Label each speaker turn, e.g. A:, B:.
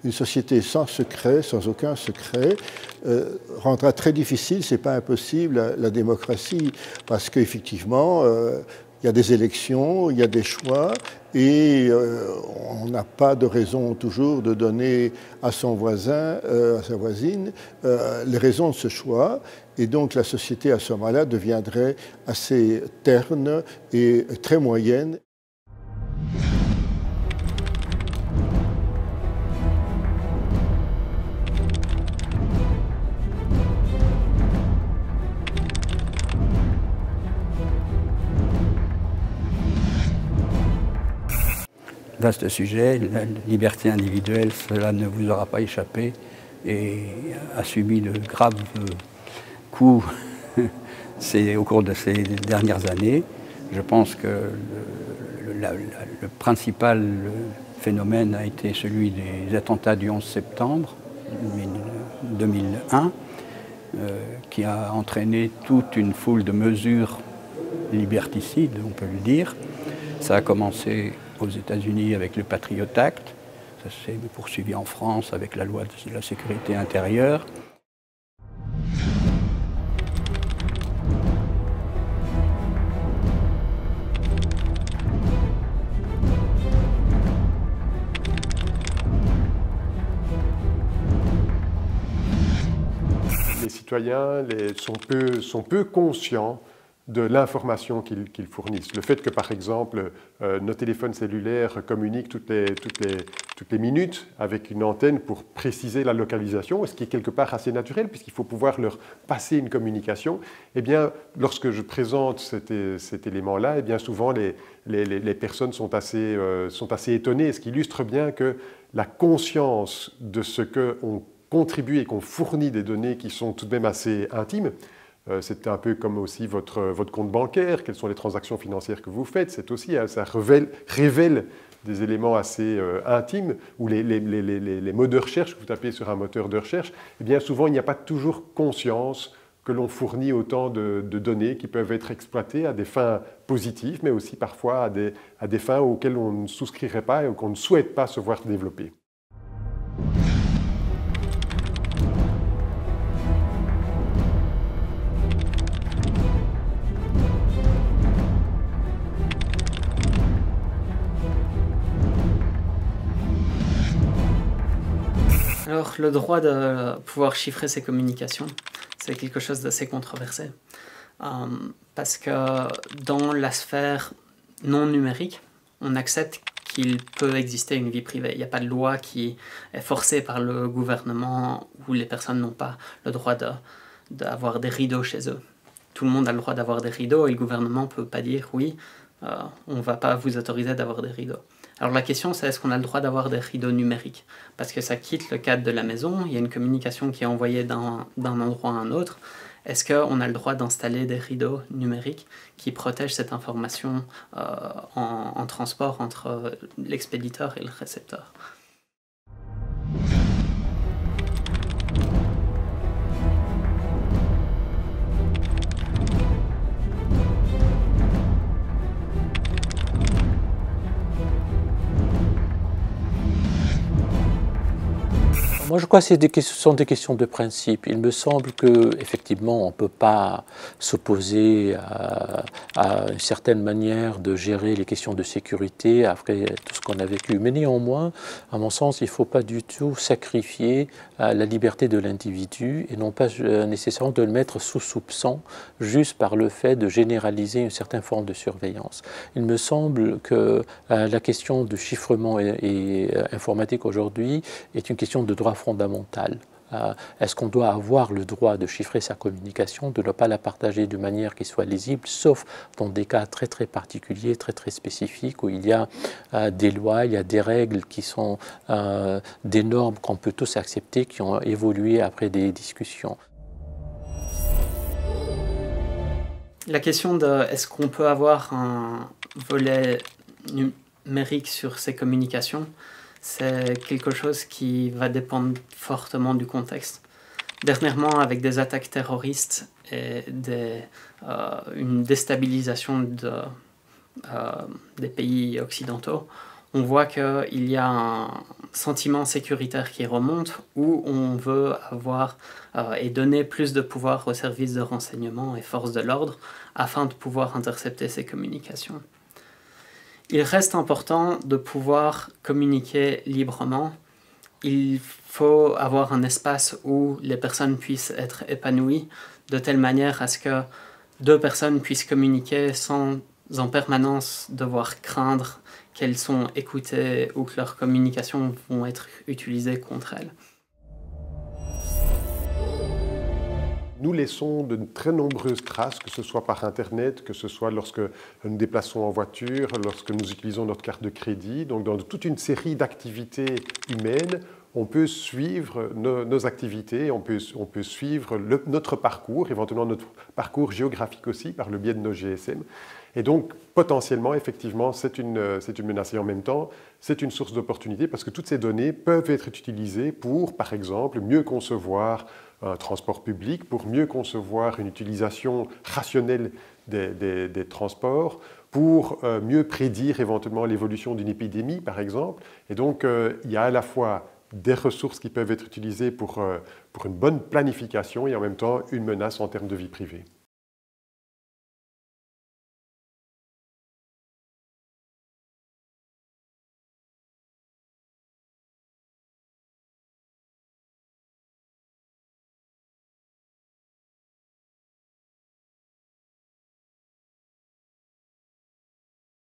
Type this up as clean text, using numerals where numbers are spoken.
A: une société sans secret, sans aucun secret, rendra très difficile, c'est pas impossible, la démocratie, parce qu'effectivement, il y a des élections, il y a des choix, et on n'a pas de raison toujours de donner à son voisin, à sa voisine, les raisons de ce choix. Et donc la société à ce moment-là deviendrait assez terne et très moyenne.
B: Vaste sujet, la liberté individuelle, cela ne vous aura pas échappé et a subi de graves coups au cours de ces dernières années. Je pense que le principal phénomène a été celui des attentats du 11 septembre 2001, qui a entraîné toute une foule de mesures liberticides, on peut le dire. Ça a commencé aux États-Unis avec le Patriot Act, ça s'est poursuivi en France avec la loi de la sécurité intérieure.
C: Les citoyens sont peu conscients de l'information qu'ils fournissent. Le fait que, par exemple, nos téléphones cellulaires communiquent toutes les minutes avec une antenne pour préciser la localisation, ce qui est quelque part assez naturel, puisqu'il faut pouvoir leur passer une communication, eh bien, lorsque je présente cet élément-là, eh bien, souvent les personnes sont assez étonnées, ce qui illustre bien que la conscience de ce qu'on contribue et qu'on fournit des données qui sont tout de même assez intimes. C'est un peu comme aussi votre compte bancaire, quelles sont les transactions financières que vous faites. C'est aussi, ça révèle des éléments assez intimes, ou les mots de recherche que vous tapez sur un moteur de recherche. Et bien souvent, il n'y a pas toujours conscience que l'on fournit autant de données qui peuvent être exploitées à des fins positives, mais aussi parfois à des fins auxquelles on ne souscrirait pas et qu'on ne souhaite pas se voir développer.
D: Alors, le droit de pouvoir chiffrer ses communications, c'est quelque chose d'assez controversé. Parce que dans la sphère non numérique, on accepte qu'il peut exister une vie privée. Il n'y a pas de loi qui est forcée par le gouvernement où les personnes n'ont pas le droit d'avoir des rideaux chez eux. Tout le monde a le droit d'avoir des rideaux et le gouvernement ne peut pas dire oui, on ne va pas vous autoriser d'avoir des rideaux. Alors la question c'est est-ce qu'on a le droit d'avoir des rideaux numériques? Parce que ça quitte le cadre de la maison, il y a une communication qui est envoyée d'un endroit à un autre. Est-ce qu'on a le droit d'installer des rideaux numériques qui protègent cette information en transport entre l'expéditeur et le récepteur?
E: Moi, je crois que ce sont des questions de principe. Il me semble qu'effectivement, on ne peut pas s'opposer à une certaine manière de gérer les questions de sécurité après tout ce qu'on a vécu. Mais néanmoins, à mon sens, il ne faut pas du tout sacrifier la liberté de l'individu et non pas nécessairement de le mettre sous soupçon juste par le fait de généraliser une certaine forme de surveillance. Il me semble que la question du chiffrement et informatique aujourd'hui est une question de droit fondamental. Est-ce qu'on doit avoir le droit de chiffrer sa communication, de ne pas la partager de manière qui soit lisible, sauf dans des cas très très particuliers, très très spécifiques, où il y a des lois, il y a des règles qui sont des normes qu'on peut tous accepter, qui ont évolué après des discussions.
D: La question de est-ce qu'on peut avoir un volet numérique sur ces communications, c'est quelque chose qui va dépendre fortement du contexte. Dernièrement, avec des attaques terroristes et une déstabilisation des pays occidentaux, on voit qu'il y a un sentiment sécuritaire qui remonte où on veut avoir et donner plus de pouvoir aux services de renseignement et forces de l'ordre afin de pouvoir intercepter ces communications. Il reste important de pouvoir communiquer librement. Il faut avoir un espace où les personnes puissent être épanouies de telle manière à ce que deux personnes puissent communiquer sans en permanence devoir craindre qu'elles sont écoutées ou que leurs communications vont être utilisées contre elles.
C: Nous laissons de très nombreuses traces, que ce soit par Internet, que ce soit lorsque nous nous déplaçons en voiture, lorsque nous utilisons notre carte de crédit. Donc dans toute une série d'activités humaines, on peut suivre nos activités, on peut suivre notre parcours, éventuellement notre parcours géographique aussi, par le biais de nos GSM. Et donc, potentiellement, effectivement, c'est une menace. Et en même temps, c'est une source d'opportunité parce que toutes ces données peuvent être utilisées pour, par exemple, mieux concevoir un transport public, pour mieux concevoir une utilisation rationnelle des transports, pour mieux prédire éventuellement l'évolution d'une épidémie, par exemple. Et donc, il y a à la fois des ressources qui peuvent être utilisées pour une bonne planification et en même temps une menace en termes de vie privée.